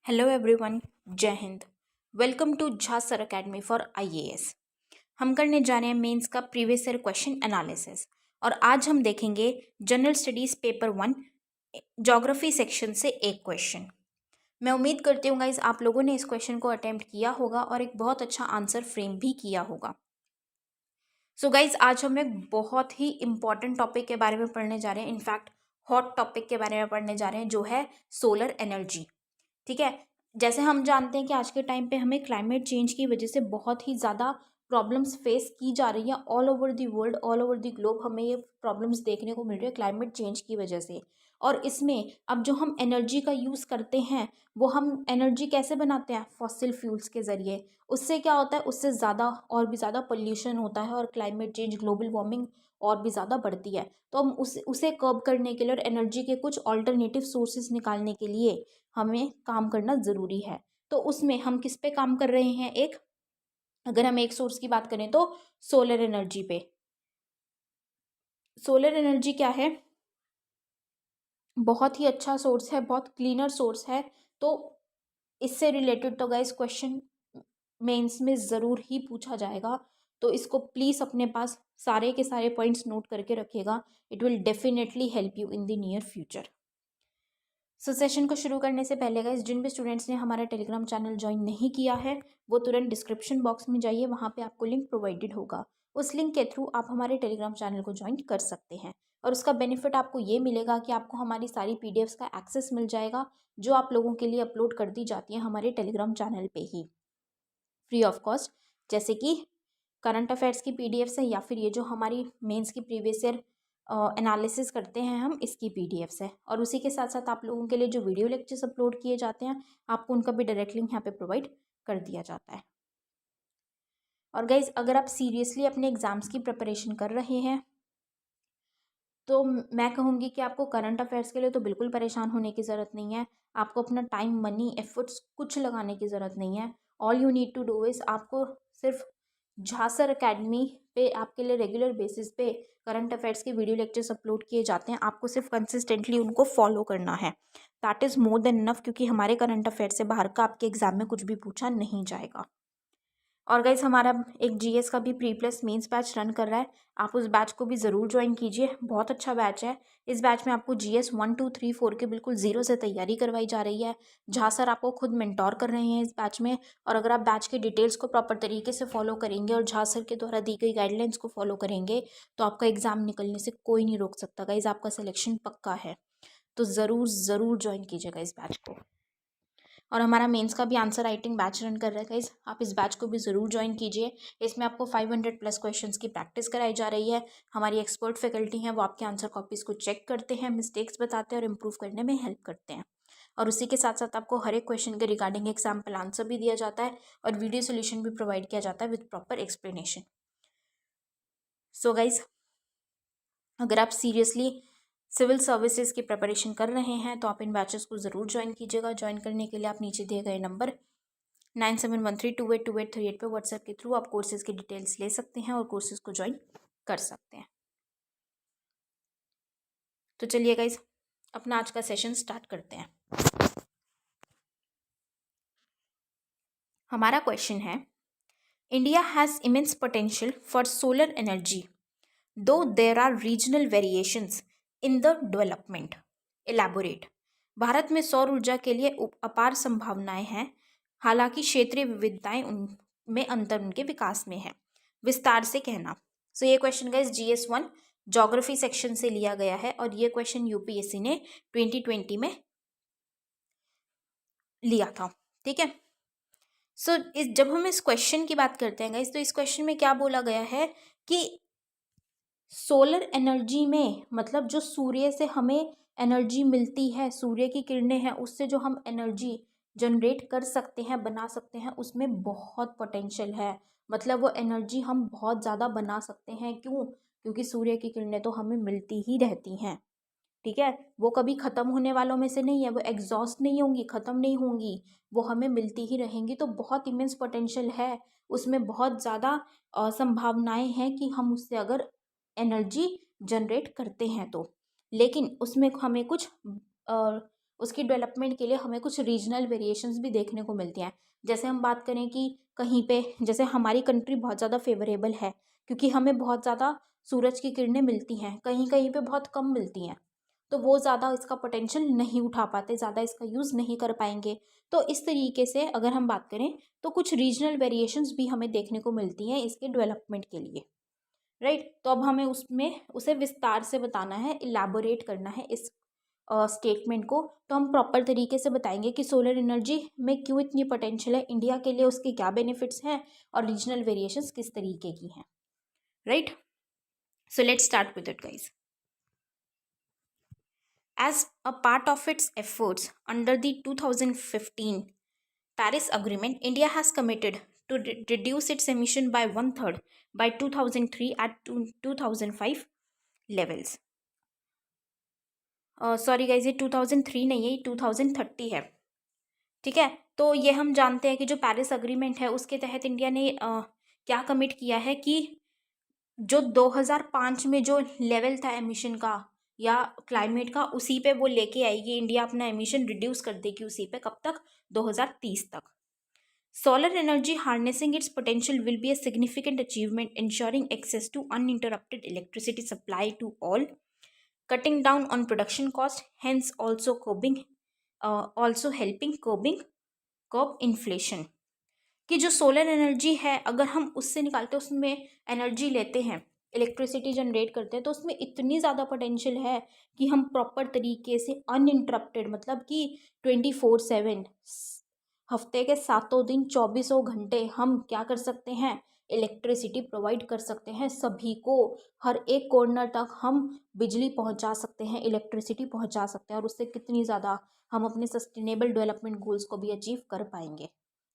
Hello everyone, जय हिंद। Welcome to Jha sir academy for IAS. हम करने जा रहे हैं मेंस का प्रीवियस ईयर क्वेश्चन एनालिसिस और आज हम देखेंगे general studies paper 1 geography section से एक क्वेश्चन। मैं उम्मीद करती हूँ गाइस आप लोगों ने इस क्वेश्चन को अटेम्प्ट किया होगा और एक बहुत अच्छा आंसर फ्रेम भी किया होगा। सो गाइज आज हम एक बहुत ही इंपॉर्टेंट टॉपिक के बारे में पढ़ने जा रहे हैं, इनफैक्ट हॉट टॉपिक के बारे में पढ़ने जा रहे हैं जो है सोलर एनर्जी। ठीक है, जैसे हम जानते हैं कि आज के टाइम पे हमें क्लाइमेट चेंज की वजह से बहुत ही ज़्यादा प्रॉब्लम्स फेस की जा रही हैं all over the world, all over the globe हमें ये प्रॉब्लम्स देखने को मिल रही है क्लाइमेट चेंज की वजह से। और इसमें अब जो हम एनर्जी का यूज़ करते हैं वो हम एनर्जी कैसे बनाते हैं, फॉसिल फ्यूल्स के ज़रिए। उससे क्या होता है, उससे ज़्यादा और भी ज़्यादा पोल्यूशन होता है और क्लाइमेट चेंज, ग्लोबल वार्मिंग और भी ज़्यादा बढ़ती है। तो हम उसे कर्ब करने के लिए और एनर्जी के कुछ ऑल्टरनेटिव सोर्सेज निकालने के लिए हमें काम करना ज़रूरी है। तो उसमें हम किस पे काम कर रहे हैं, अगर हम एक सोर्स की बात करें तो सोलर एनर्जी पे। सोलर एनर्जी क्या है, बहुत ही अच्छा सोर्स है, बहुत क्लीनर सोर्स है। तो इससे रिलेटेड तो गाइस क्वेश्चन मेंस में ज़रूर ही पूछा जाएगा। तो इसको प्लीज़ अपने पास सारे के सारे पॉइंट्स नोट करके रखिएगा। It will definitely help you in the near future. So session को शुरू करने से पहले गाइस जिन भी स्टूडेंट्स ने हमारा टेलीग्राम चैनल ज्वाइन नहीं किया है वो तुरंत डिस्क्रिप्शन बॉक्स में जाइए, वहाँ पे आपको लिंक प्रोवाइडेड होगा। उस लिंक के थ्रू आप हमारे टेलीग्राम चैनल को ज्वाइन कर सकते हैं और उसका बेनिफिट आपको ये मिलेगा कि आपको हमारी सारी पीडीएफ्स का एक्सेस मिल जाएगा जो आप लोगों के लिए अपलोड कर दी जाती है हमारे टेलीग्राम चैनल पे ही, फ्री ऑफ कॉस्ट। जैसे कि करंट अफेयर्स की पीडीएफ्स है या फिर ये जो हमारी मेंस की प्रीवियस ईयर एनालिसिस करते हैं हम, इसकी पीडीएफ्स है। और उसी के साथ साथ आप लोगों के लिए जो वीडियो लेक्चर्स अपलोड किए जाते हैं आपको उनका भी डायरेक्ट लिंक यहाँ पे प्रोवाइड कर दिया जाता है। और गाइज अगर आप सीरियसली अपने एग्ज़ाम्स की प्रिपरेशन कर रहे हैं तो मैं कहूँगी कि आपको करंट अफेयर्स के लिए तो बिल्कुल परेशान होने की ज़रूरत नहीं है। आपको अपना टाइम, मनी, एफर्ट्स कुछ लगाने की ज़रूरत नहीं है। All you need to do is आपको सिर्फ झा सर अकेडमी पे आपके लिए रेगुलर बेसिस पे करंट अफेयर्स के वीडियो लेक्चर्स अपलोड किए जाते हैं। आपको सिर्फ कंसिस्टेंटली उनको फॉलो करना है। That is more than enough, क्योंकि हमारे करंट अफेयर से बाहर का आपके एग्जाम में कुछ भी पूछा नहीं जाएगा। और गाइज हमारा एक जीएस का भी pre plus mains batch run कर रहा है, आप उस बैच को भी ज़रूर ज्वाइन कीजिए। बहुत अच्छा बैच है। इस बैच में आपको जीएस 1 2 3 4 के बिल्कुल ज़ीरो से तैयारी करवाई जा रही है। जहाँ सर आपको खुद मेंटोर कर रहे हैं इस बैच में। और अगर आप बैच के डिटेल्स को प्रॉपर तरीके से फॉलो करेंगे और झा सर के द्वारा दी गई गाइडलाइंस को फॉलो करेंगे तो आपका एग्ज़ाम निकलने से कोई नहीं रोक सकता। गाइज आपका सिलेक्शन पक्का है, तो ज़रूर ज़रूर ज्वाइन कीजिएगा इस बैच को। और हमारा मेंस का भी आंसर राइटिंग बैच रन कर रहा है गाइज, आप इस बैच को भी ज़रूर ज्वाइन कीजिए। इसमें आपको 500 प्लस क्वेश्चंस की प्रैक्टिस कराई जा रही है। हमारी एक्सपर्ट फैकल्टी हैं, वो आपके आंसर कॉपीज़ को चेक करते हैं, मिस्टेक्स बताते हैं और इम्प्रूव करने में हेल्प करते हैं। और उसी के साथ साथ आपको हर एक क्वेश्चन के रिगार्डिंग एक सैम्पल आंसर भी दिया जाता है और वीडियो सोल्यूशन भी प्रोवाइड किया जाता है with proper explanation. So guys अगर आप सीरियसली सिविल सर्विसेज की प्रिपरेशन कर रहे हैं तो आप इन बैचेस को ज़रूर ज्वाइन कीजिएगा। ज्वाइन करने के लिए आप नीचे दिए गए नंबर 9713282838 पे व्हाट्सएप के थ्रू आप कोर्सेज़ की डिटेल्स ले सकते हैं और कोर्सेज़ को ज्वाइन कर सकते हैं। तो चलिए गाइज अपना आज का सेशन स्टार्ट करते हैं। हमारा क्वेश्चन है, India has immense potential for solar energy though there are regional variations in the development. Elaborate. Bharat में सौर ऊर्जा के लिए अपार संभावनाएं हैं, हालांकि क्षेत्रीय विविधताएं उनमें अंतर उनके विकास में है। विस्तार से कहना। सो ये question guys GS1 geography section से लिया गया है और ये क्वेश्चन यूपीएससी ने 2020 में लिया था। ठीक है, सो जब हम इस क्वेश्चन की बात करते हैं गाइस तो इस क्वेश्चन में क्या बोला गया है कि सोलर एनर्जी में, मतलब जो सूर्य से हमें एनर्जी मिलती है, सूर्य की किरणें हैं, उससे जो हम एनर्जी जनरेट कर सकते हैं, बना सकते हैं, उसमें बहुत पोटेंशियल है। मतलब वो एनर्जी हम बहुत ज़्यादा बना सकते हैं। क्यों? क्योंकि सूर्य की किरणें तो हमें मिलती ही रहती हैं। ठीक है, वो कभी ख़त्म होने वालों में से नहीं है, वो एग्जॉस्ट नहीं होंगी, ख़त्म नहीं होंगी, वो हमें मिलती ही रहेंगी। तो बहुत इमेंस पोटेंशियल है उसमें, बहुत ज़्यादा संभावनाएं हैं कि हम उससे अगर एनर्जी जनरेट करते हैं तो। लेकिन उसमें हमें कुछ उसकी डेवलपमेंट के लिए हमें कुछ रीजनल वेरिएशंस भी देखने को मिलती हैं। जैसे हम बात करें कि कहीं पे जैसे हमारी कंट्री बहुत ज़्यादा फेवरेबल है क्योंकि हमें बहुत ज़्यादा सूरज की किरणें मिलती हैं, कहीं कहीं पे बहुत कम मिलती हैं, तो वो ज़्यादा इसका पोटेंशियल नहीं उठा पाते, ज़्यादा इसका यूज़ नहीं कर पाएंगे। तो इस तरीके से अगर हम बात करें तो कुछ रीजनल वेरिएशंस भी हमें देखने को मिलती हैं इसके डेवलपमेंट के लिए, राइट। तो अब हमें उसमें उसे विस्तार से बताना है, इलैबोरेट करना है इस स्टेटमेंट को। तो हम प्रॉपर तरीके से बताएंगे कि सोलर एनर्जी में क्यों इतनी पोटेंशियल है, इंडिया के लिए उसके क्या बेनिफिट्स हैं और रीजनल वेरिएशंस किस तरीके की हैं, right. So let's start with it guys. As a part of its efforts under the 2015 Paris Agreement, India has committed to reduce its emission by one-third by 2003 at 2005 levels. Sorry guys, ये 2003 नहीं है, ये 2030 है, ठीक है। तो ये हम जानते हैं कि जो पेरिस अग्रीमेंट है उसके तहत इंडिया ने क्या कमिट किया है कि जो 2005 में जो लेवल था एमिशन का या क्लाइमेट का, उसी पे वो लेके आएगी, इंडिया अपना एमिशन रिड्यूस कर देगी उसी पे। कब तक? 2030 तक। Solar energy harnessing its potential will be a significant achievement, ensuring access to uninterrupted electricity supply to all, cutting down on production cost, hence also helping curb inflation. कि जो सोलर एनर्जी है अगर हम उससे निकालते हैं, उसमें एनर्जी लेते हैं, इलेक्ट्रिसिटी जनरेट करते हैं, तो उसमें इतनी ज़्यादा पोटेंशियल है कि हम प्रॉपर तरीके से अनइंटरप्टेड, मतलब कि 24/7 हफ्ते के 7 दिन 24 घंटे हम क्या कर सकते हैं, इलेक्ट्रिसिटी प्रोवाइड कर सकते हैं सभी को। हर एक कॉर्नर तक हम बिजली पहुंचा सकते हैं, इलेक्ट्रिसिटी पहुंचा सकते हैं, और उससे कितनी ज़्यादा हम अपने सस्टेनेबल डेवलपमेंट गोल्स को भी अचीव कर पाएंगे।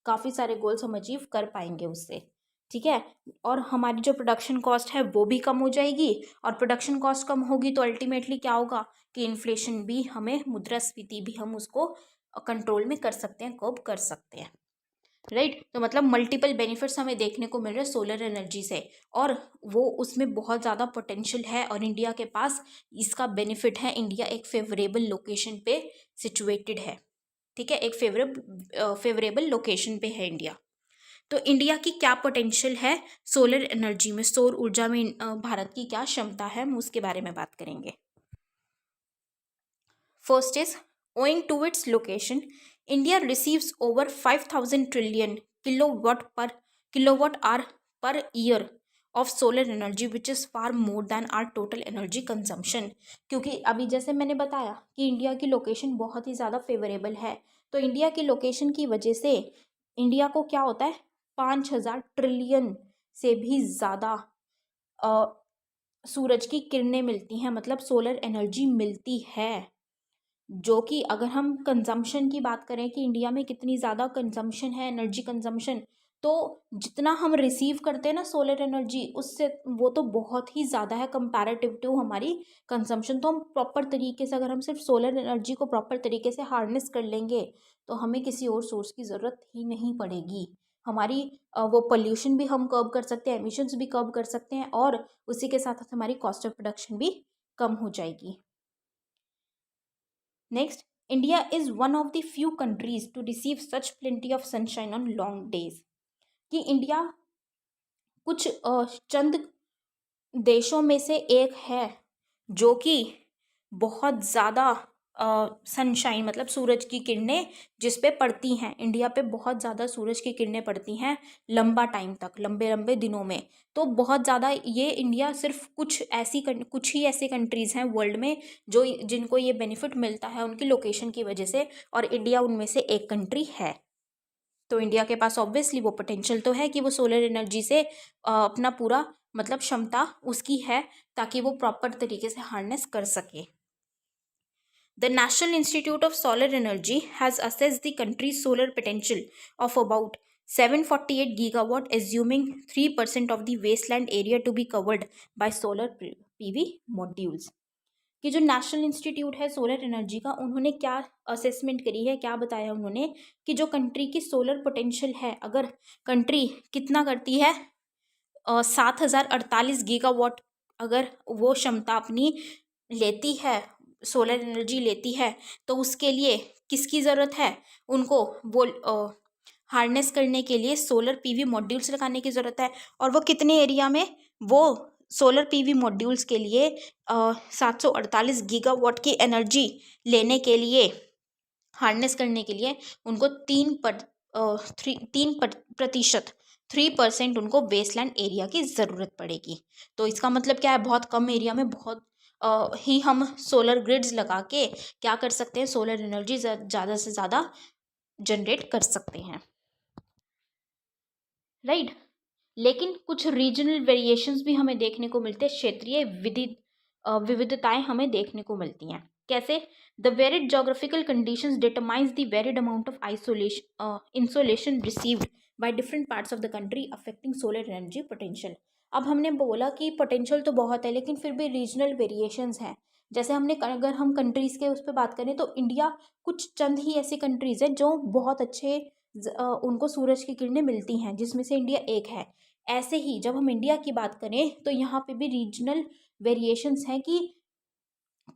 काफ़ी सारे गोल्स हम अचीव कर पाएंगे उससे, ठीक है। और हमारी जो प्रोडक्शन कॉस्ट है वो भी कम हो जाएगी, और प्रोडक्शन कॉस्ट कम होगी तो अल्टीमेटली क्या होगा कि इन्फ्लेशन भी हमें, मुद्रास्फीति भी हम उसको कंट्रोल में कर सकते हैं, कर्ब कर सकते हैं, राइट। तो मतलब मल्टीपल बेनिफिट्स हमें देखने को मिल रहे हैं सोलर एनर्जी से, और वो उसमें बहुत ज़्यादा पोटेंशियल है और इंडिया के पास इसका बेनिफिट है। इंडिया एक फेवरेबल लोकेशन पे सिचुएटेड है, ठीक है, एक फेवरेबल लोकेशन पे है इंडिया। तो इंडिया की क्या पोटेंशियल है सोलर एनर्जी में, सौर ऊर्जा में भारत की क्या क्षमता है, हम उसके बारे में बात करेंगे। First is, owing to its location, India receives over 5,000 trillion kilowatt hour per year of solar energy, which is far more than our total energy consumption। क्योंकि अभी जैसे मैंने बताया कि इंडिया की लोकेशन बहुत ही ज़्यादा फेवरेबल है, तो इंडिया की लोकेशन की वजह से इंडिया को क्या होता है, 5,000 ट्रिलियन से भी ज़्यादा सूरज की किरणें मिलती हैं, मतलब सोलर एनर्जी मिलती है। जो कि अगर हम कंजम्पशन की बात करें कि इंडिया में कितनी ज़्यादा कंजम्पशन है, एनर्जी कंजम्पशन, तो जितना हम रिसीव करते हैं ना सोलर एनर्जी, उससे वो तो बहुत ही ज़्यादा है कंपैरेटिव टू हमारी कंजम्पशन। तो हम प्रॉपर तरीके से, अगर हम सिर्फ सोलर एनर्जी को प्रॉपर तरीके से हार्नेस कर लेंगे तो हमें किसी और सोर्स की ज़रूरत ही नहीं पड़ेगी। हमारी वो पोल्यूशन भी हम कर्ब कर सकते हैं, एमिशंस भी कर्ब कर सकते हैं, और उसी के साथ साथ हमारी कॉस्ट ऑफ प्रोडक्शन भी कम हो जाएगी। Next, India is one of the few countries to receive such plenty of sunshine on long days। कि इंडिया कुछ चंद देशों में से एक है जो कि बहुत ज़्यादा सनशाइन, मतलब सूरज की किरणें जिस पे पड़ती हैं, इंडिया पे बहुत ज़्यादा सूरज की किरणें पड़ती हैं लंबा टाइम तक, लंबे लंबे दिनों में। तो बहुत ज़्यादा ये इंडिया सिर्फ कुछ ही ऐसी कंट्रीज़ हैं वर्ल्ड में जो जिनको ये बेनिफिट मिलता है उनकी लोकेशन की वजह से, और इंडिया उनमें से एक कंट्री है। तो इंडिया के पास ऑब्वियसली वो पोटेंशियल तो है कि वो सोलर एनर्जी से अपना पूरा, मतलब क्षमता उसकी है ताकि वो प्रॉपर तरीके से हार्नेस कर सके। The National Institute of Solar Energy has assessed the country's solar potential of about 748 gigawatt, assuming 3% of the wasteland area to be covered by solar PV modules। कि जो नेशनल इंस्टीट्यूट है solar energy का, उन्होंने क्या assessment करी है, क्या बताया उन्होंने कि जो कंट्री की सोलर पोटेंशियल है, अगर कंट्री कितना करती है, 7,048 गीगावाट अगर वो क्षमता अपनी लेती है सोलर एनर्जी लेती है तो उसके लिए किसकी ज़रूरत है, उनको वो हार्नेस करने के लिए सोलर पीवी मॉड्यूल्स लगाने की ज़रूरत है। और वो कितने एरिया में, वो सोलर पीवी मॉड्यूल्स के लिए 748 गीगावाट की एनर्जी लेने के लिए, हार्नेस करने के लिए उनको 3% 3% उनको वेस्टलैंड एरिया की ज़रूरत पड़ेगी। तो इसका मतलब क्या है, बहुत कम एरिया में बहुत ही हम सोलर ग्रिड्स लगा के क्या कर सकते हैं, सोलर एनर्जी ज़्यादा से ज़्यादा जनरेट कर सकते हैं, राइट। लेकिन कुछ रीजनल वेरिएशंस भी हमें देखने को मिलते हैं, क्षेत्रीय विविधताएं हमें देखने को मिलती हैं। कैसे? The varied geographical conditions determines the varied amount of isolation insolation received by different parts of the country affecting solar energy potential. अब हमने बोला कि पोटेंशियल तो बहुत है, लेकिन फिर भी रीजनल वेरिएशंस हैं। जैसे हमने, अगर हम कंट्रीज़ के उस पर बात करें तो इंडिया कुछ चंद ही ऐसी कंट्रीज़ हैं जो बहुत अच्छे उनको सूरज की किरणें मिलती हैं, जिसमें से इंडिया एक है। ऐसे ही जब हम इंडिया की बात करें तो यहाँ पे भी रीजनल वेरिएशंस हैं कि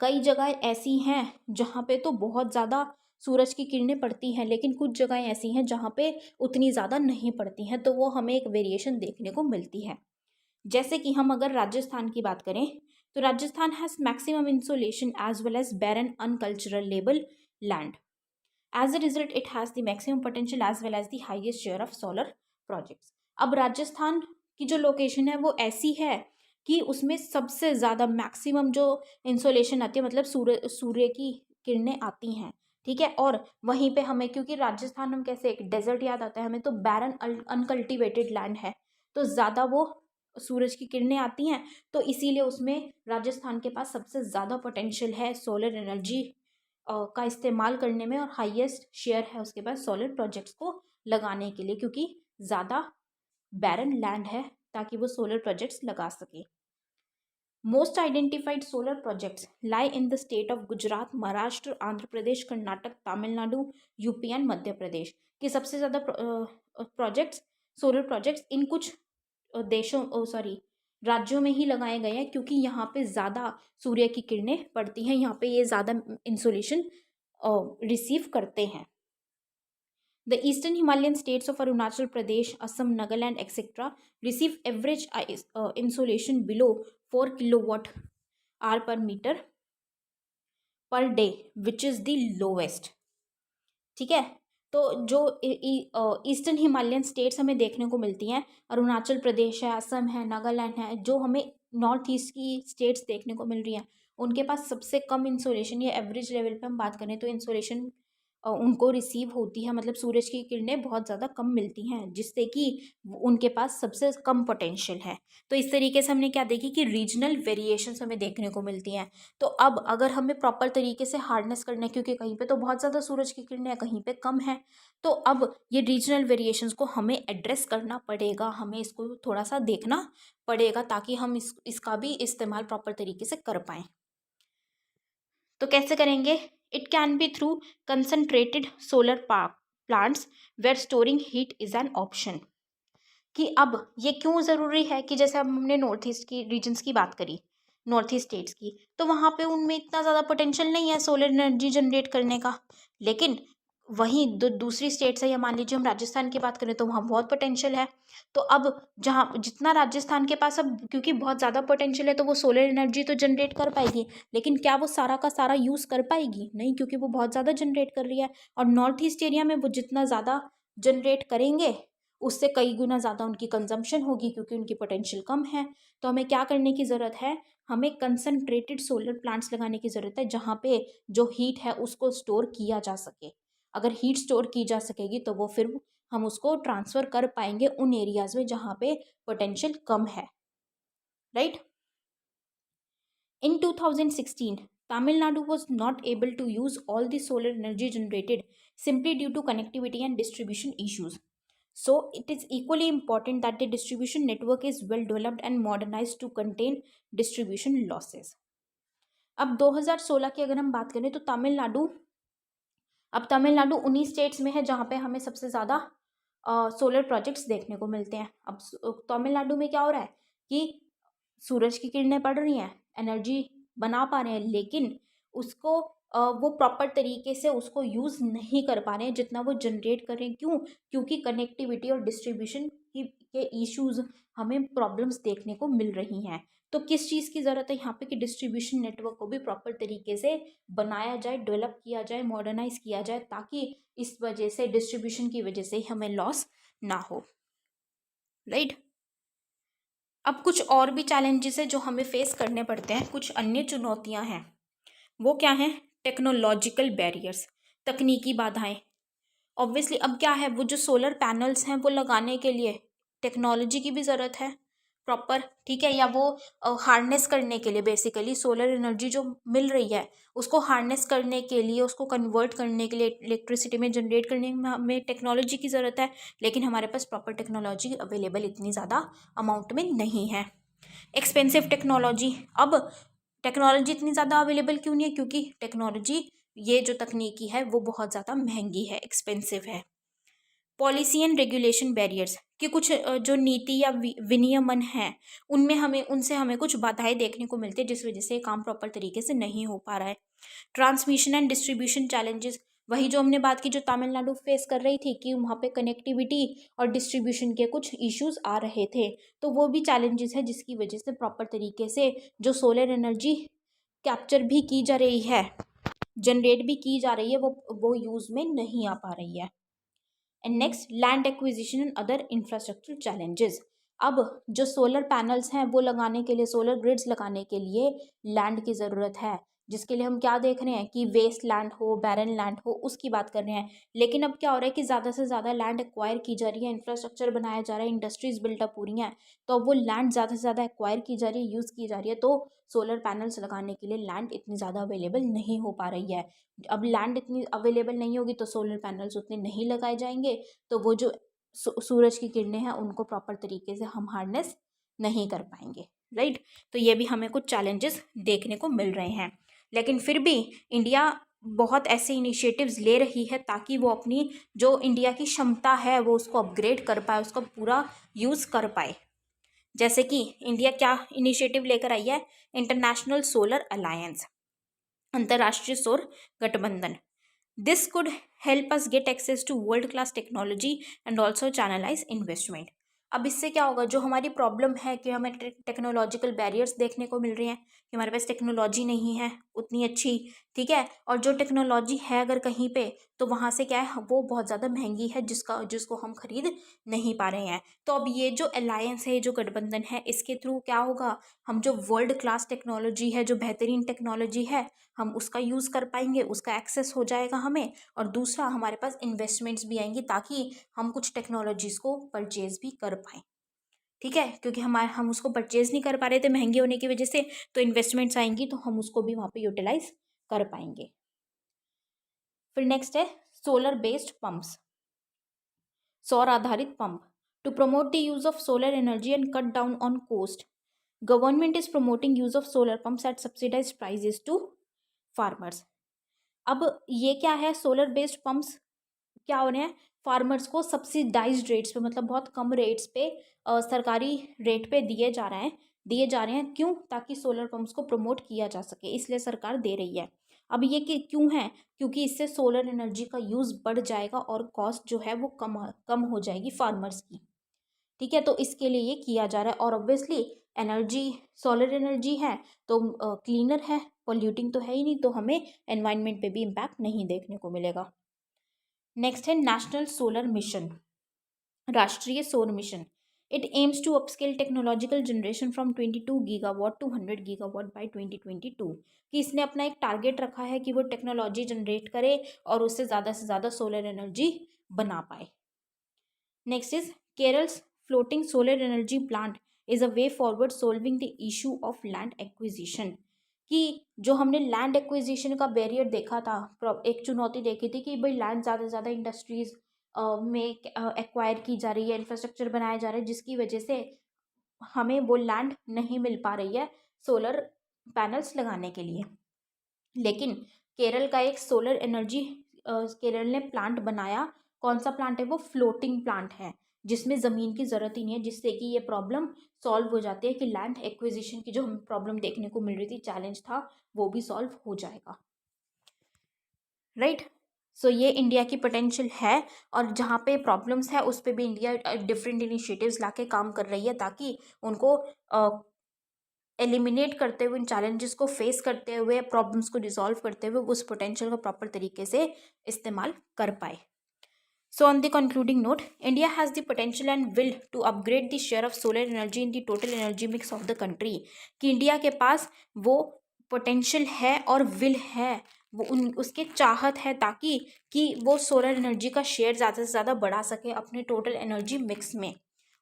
कई जगह ऐसी हैं जहाँ पे तो बहुत ज़्यादा सूरज की किरणें पड़ती हैं, लेकिन कुछ जगह ऐसी हैं जहाँ पे उतनी ज़्यादा नहीं पड़ती हैं, तो वो हमें एक वेरिएशन देखने को मिलती है। जैसे कि हम अगर राजस्थान की बात करें तो Rajasthan has maximum insolation as well as barren uncultivable land. As a result, it has the maximum potential as well as the highest share of solar projects. अब राजस्थान की जो लोकेशन है वो ऐसी है कि उसमें सबसे ज़्यादा मैक्सिमम जो इंसोलेशन आती है, मतलब सूर्य की किरणें आती हैं, ठीक है। और वहीं पे हमें, क्योंकि राजस्थान हम कैसे, एक डेजर्ट याद आता है हमें, तो बैरन अनकल्टिवेटेड लैंड है, तो ज़्यादा वो सूरज की किरणें आती हैं, तो इसीलिए उसमें राजस्थान के पास सबसे ज़्यादा पोटेंशियल है सोलर एनर्जी का इस्तेमाल करने में, और हाईएस्ट शेयर है उसके पास सोलर प्रोजेक्ट्स को लगाने के लिए, क्योंकि ज़्यादा बैरन लैंड है ताकि वो सोलर प्रोजेक्ट्स लगा सके। Most identified solar projects lie in the state of Gujarat, Maharashtra, Andhra Pradesh, Karnataka, Tamil Nadu, UP and Madhya Pradesh. कि सबसे ज़्यादा प्रोजेक्ट्स, सोलर प्रोजेक्ट्स इन कुछ देशों, सॉरी, राज्यों में ही लगाए गए हैं, क्योंकि यहाँ पे ज़्यादा सूर्य की किरणें पड़ती हैं, यहाँ पे ये ज़्यादा इंसोलेशन रिसीव करते हैं। The eastern Himalayan states of Arunachal Pradesh, Assam, Nagaland etcetera receive average insolation below 4 kilowatt hour per metre per day, which is the lowest, ठीक है। तो जो ईस्टर्न हिमालयन स्टेट्स हमें देखने को मिलती हैं, अरुणाचल प्रदेश है, असम है, नागालैंड है, जो हमें नॉर्थ ईस्ट की स्टेट्स देखने को मिल रही हैं, उनके पास सबसे कम इंसोलेशन, या एवरेज लेवल पे हम बात करें तो इंसोलेशन उनको रिसीव होती है, मतलब सूरज की किरणें बहुत ज़्यादा कम मिलती हैं, जिससे कि उनके पास सबसे कम पोटेंशियल है। तो इस तरीके से हमने क्या देखी कि रीजनल वेरिएशंस हमें देखने को मिलती हैं। तो अब अगर हमें प्रॉपर तरीके से हार्नेस करना है, क्योंकि कहीं पे तो बहुत ज़्यादा सूरज की किरणें हैं, कहीं पे कम है, तो अब ये रीजनल वेरिएशंस को हमें एड्रेस करना पड़ेगा, हमें इसको थोड़ा सा देखना पड़ेगा, ताकि हम इसका भी इस्तेमाल प्रॉपर तरीके से कर पाएँ। तो कैसे करेंगे? It can be through concentrated solar plants where storing heat is an option. कि अब ये क्यों ज़रूरी है कि जैसे अब हमने नॉर्थ ईस्ट की रीजन्स की बात करी, नॉर्थ ईस्ट स्टेट्स की, तो वहाँ पे उनमें इतना ज़्यादा पोटेंशियल नहीं है सोलर एनर्जी जनरेट करने का। लेकिन वहीं दूसरी स्टेट्स है, या मान लीजिए हम राजस्थान की बात करें तो वहाँ बहुत पोटेंशियल है। तो अब जहाँ जितना राजस्थान के पास, अब क्योंकि बहुत ज़्यादा पोटेंशियल है, तो वो सोलर एनर्जी तो जनरेट कर पाएगी, लेकिन क्या वो सारा का सारा यूज़ कर पाएगी? नहीं, क्योंकि वो बहुत ज़्यादा जनरेट कर रही है। और नॉर्थ ईस्ट एरिया में वो जितना ज़्यादा जनरेट करेंगे, उससे कई गुना ज़्यादा उनकी कंजम्पशन होगी, क्योंकि उनकी पोटेंशियल कम है। तो हमें क्या करने की ज़रूरत है? हमें कंसनट्रेटेड सोलर प्लांट्स लगाने की ज़रूरत है, जहाँ पे जो हीट है उसको स्टोर किया जा सके। अगर हीट स्टोर की जा सकेगी तो वो फिर हम उसको ट्रांसफ़र कर पाएंगे उन एरियाज़ में जहाँ पे पोटेंशियल कम है, right. In 2016, Tamil Nadu was not able to use all the solar energy generated simply due to connectivity and distribution issues. So, it is equally important that the distribution network is well developed and modernized to contain distribution losses. अब 2016 की अगर हम बात करें तो तमिलनाडु उन्हीं states में है जहाँ पे हमें सबसे ज़्यादा सोलर प्रोजेक्ट्स देखने को मिलते हैं। अब तमिलनाडु में क्या हो रहा है कि सूरज की किरणें पड़ रही हैं, एनर्जी बना पा रहे हैं, लेकिन उसको वो प्रॉपर तरीके से उसको यूज़ नहीं कर पा रहे हैं जितना वो जनरेट कर रहे हैं। क्यों? क्योंकि कनेक्टिविटी और डिस्ट्रीब्यूशन की के इश्यूज़ हमें प्रॉब्लम्स देखने को मिल रही हैं। तो किस चीज़ की ज़रूरत है यहाँ पे कि डिस्ट्रीब्यूशन नेटवर्क को भी प्रॉपर तरीके से बनाया जाए, डेवलप किया जाए, मॉडर्नाइज़ किया जाए, ताकि इस वजह से डिस्ट्रीब्यूशन की वजह से हमें लॉस ना हो, राइट? अब कुछ और भी चैलेंजेस है जो हमें फेस करने पड़ते हैं, कुछ अन्य चुनौतियां हैं। वो क्या हैं? टेक्नोलॉजिकल बैरियर्स, तकनीकी बाधाएं। ऑब्वियसली अब क्या है, वो जो सोलर पैनल्स हैं वो लगाने के लिए टेक्नोलॉजी की भी ज़रूरत है प्रॉपर, ठीक है, या वो हार्नेस करने के लिए, बेसिकली सोलर एनर्जी जो मिल रही है उसको हार्नेस करने के लिए, उसको कन्वर्ट करने के लिए, इलेक्ट्रिसिटी में जनरेट करने में हमें टेक्नोलॉजी की ज़रूरत है। लेकिन हमारे पास प्रॉपर टेक्नोलॉजी अवेलेबल इतनी ज़्यादा अमाउंट में नहीं है। एक्सपेंसिव टेक्नोलॉजी, अब टेक्नोलॉजी इतनी ज़्यादा अवेलेबल क्यों नहीं है? क्योंकि टेक्नोलॉजी, ये जो तकनीकी है वो बहुत ज़्यादा महंगी है, एक्सपेंसिव है। पॉलिसी एंड रेगुलेशन बैरियर्स, कि कुछ जो नीति या विनियमन है उनमें हमें, उनसे हमें कुछ बाधाएं देखने को मिलती है जिस वजह से काम प्रॉपर तरीके से नहीं हो पा रहा है। ट्रांसमिशन एंड डिस्ट्रीब्यूशन चैलेंजेस, वही जो हमने बात की जो तमिलनाडु फेस कर रही थी कि वहाँ पे कनेक्टिविटी और डिस्ट्रीब्यूशन के कुछ इश्यूज आ रहे थे, तो वो भी चैलेंजेस है जिसकी वजह से प्रॉपर तरीके से जो सोलर एनर्जी कैप्चर भी की जा रही है, जनरेट भी की जा रही है, वो यूज़ में नहीं आ पा रही है। And next, land acquisition and other infrastructure challenges. अब जो सोलर पैनल्स हैं वो लगाने के लिए, सोलर ग्रिड्स लगाने के लिए लैंड की ज़रूरत है, जिसके लिए हम क्या देख रहे हैं कि वेस्ट लैंड हो, बैरन लैंड हो, उसकी बात कर रहे हैं। लेकिन अब क्या हो रहा है कि ज़्यादा से ज़्यादा लैंड एक्वायर की जा रही है, इंफ्रास्ट्रक्चर बनाया जा रहा है, इंडस्ट्रीज बिल्टअप हो रही हैं, तो अब वो लैंड ज़्यादा से ज़्यादा एक्वायर की जा रही है, यूज़ की जा रही है, तो सोलर पैनल्स लगाने के लिए लैंड इतनी ज़्यादा अवेलेबल नहीं हो पा रही है। अब लैंड इतनी अवेलेबल नहीं होगी तो सोलर पैनल्स उतने नहीं लगाए जाएंगे, तो वो जो सूरज की किरणें हैं उनको प्रॉपर तरीके से हम हार्नेस नहीं कर पाएंगे, राइट? तो ये भी हमें कुछ चैलेंजेस देखने को मिल रहे हैं। लेकिन फिर भी इंडिया बहुत ऐसे इनिशिएटिव्स ले रही है ताकि वो अपनी जो इंडिया की क्षमता है वो उसको अपग्रेड कर पाए, उसका पूरा यूज़ कर पाए। जैसे कि इंडिया क्या इनिशिएटिव लेकर आई है? इंटरनेशनल सोलर अलायंस, अंतर्राष्ट्रीय सौर गठबंधन। This could help us get access to world class technology and also channelize investment। अब इससे क्या होगा, जो हमारी प्रॉब्लम है कि हमें टेक्नोलॉजिकल बैरियर्स देखने को मिल रही हैं कि हमारे पास टेक्नोलॉजी नहीं है उतनी अच्छी, ठीक है, और जो टेक्नोलॉजी है अगर कहीं पे तो वहाँ से क्या है, वो बहुत ज़्यादा महंगी है जिसको हम खरीद नहीं पा रहे हैं। तो अब ये जो अलायंस है, जो गठबंधन है, इसके थ्रू क्या होगा, हम जो वर्ल्ड क्लास टेक्नोलॉजी है, जो बेहतरीन टेक्नोलॉजी है, हम उसका यूज़ कर पाएंगे, उसका एक्सेस हो जाएगा हमें। और दूसरा, हमारे पास इन्वेस्टमेंट्स भी आएंगी ताकि हम कुछ टेक्नोलॉजीज़ को परचेज भी कर पाएँ, ठीक है, क्योंकि हम उसको परचेज नहीं कर पा रहे थे महंगे होने की वजह से, तो इन्वेस्टमेंट्स आएंगी तो हम उसको भी वहाँ पे यूटिलाइज कर पाएंगे। फिर नेक्स्ट है सोलर बेस्ड पंप्स, सौर आधारित पंप। To promote the use of solar energy and cut down on cost, government is promoting use of solar pumps at subsidised prices to farmers. अब ये क्या है, सोलर बेस्ड पंप्स क्या हो रहे हैं, फार्मर्स को सब्सिडाइज्ड रेट्स पे, मतलब बहुत कम रेट्स पे, सरकारी रेट पे दिए जा रहे हैं। क्यों? ताकि सोलर पंप्स को प्रमोट किया जा सके, इसलिए सरकार दे रही है। अब ये कि क्यों है? क्योंकि इससे सोलर एनर्जी का यूज़ बढ़ जाएगा और कॉस्ट जो है वो कम कम हो जाएगी फार्मर्स की, ठीक है, तो इसके लिए ये किया जा रहा है। और ऑब्वियसली एनर्जी, सोलर एनर्जी है तो क्लीनर है, पॉल्यूटिंग तो है ही नहीं, तो हमें एनवायरनमेंट पे भी इम्पैक्ट नहीं देखने को मिलेगा। नेक्स्ट है नेशनल सोलर मिशन, राष्ट्रीय सौर mission. It aims to upscale technological generation from 22 gigawatt to 100 gigawatt by 2022, कि इसने अपना एक टारगेट रखा है कि वो टेक्नोलॉजी जनरेट करे और उससे ज़्यादा से ज़्यादा सोलर एनर्जी बना पाए। Next is Kerala's floating solar energy plant is a way forward solving the issue of land acquisition, कि जो हमने लैंड एक्विजिशन का बैरियर देखा था, एक चुनौती देखी थी कि भाई लैंड ज़्यादा से ज़्यादा इंडस्ट्रीज में एक्वायर की जा रही है, इंफ्रास्ट्रक्चर बनाया जा रहा है, जिसकी वजह से हमें वो लैंड नहीं मिल पा रही है सोलर पैनल्स लगाने के लिए। लेकिन केरल का एक सोलर एनर्जी, केरल ने प्लांट बनाया, कौन सा प्लांट है वो? फ्लोटिंग प्लांट है, जिसमें ज़मीन की ज़रूरत ही नहीं है, जिससे कि ये प्रॉब्लम सॉल्व हो जाती है कि लैंड एक्विजिशन की जो हमें प्रॉब्लम देखने को मिल रही थी, चैलेंज था, वो भी सॉल्व हो जाएगा, राइट। सो ये इंडिया की पोटेंशियल है, और जहाँ पे प्रॉब्लम्स है उस पर भी इंडिया डिफरेंट इनिशिएटिव्स लाके काम कर रही है, ताकि उनको एलिमिनेट करते हुए, इन चैलेंजेस को फेस करते हुए, प्रॉब्लम्स को रिजॉल्व करते हुए उस पोटेंशियल को प्रॉपर तरीके से इस्तेमाल कर पाए। So on the concluding note, India has the potential and will to upgrade the share of solar energy in the total energy mix of the country। कि इंडिया के पास वो पोटेंशियल है और विल है, वो उसके चाहत है, ताकि कि वो सोलर एनर्जी का शेयर ज़्यादा से ज़्यादा बढ़ा सके अपने टोटल एनर्जी मिक्स में,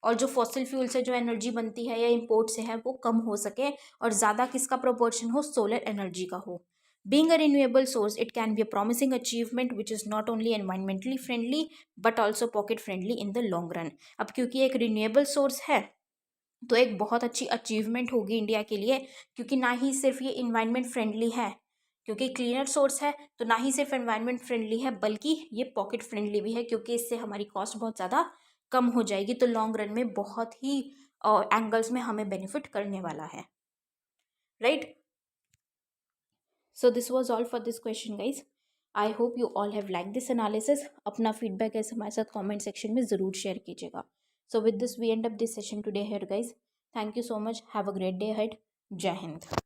और जो फॉसिल फ्यूल से जो एनर्जी बनती है या इम्पोर्ट से है वो कम हो सके, और ज़्यादा किसका प्रोपोर्शन हो, सोलर एनर्जी का हो। Being a renewable source, it can be a promising achievement which is not only environmentally friendly but also pocket friendly in the long run। अब क्योंकि एक रिन्यूएबल सोर्स है तो एक बहुत अच्छी अचीवमेंट होगी इंडिया के लिए, क्योंकि ना ही सिर्फ ये इन्वायरमेंट फ्रेंडली है, क्योंकि क्लीनर सोर्स है, तो ना ही सिर्फ एनवायरनमेंट फ्रेंडली है बल्कि ये पॉकेट फ्रेंडली भी है, क्योंकि इससे हमारी कॉस्ट बहुत ज़्यादा कम हो जाएगी, तो लॉन्ग रन में बहुत ही एंगल्स में हमें बेनिफिट करने वाला है, right. So this was all for this question guys. I hope you all have like this analysis. अपना फीडबैक ऐसे हमारे साथ कॉमेंट सेक्शन में ज़रूर शेयर कीजिएगा। So with this we end up this session today here guys. Thank you so much, have a great day ahead. जय हिंद।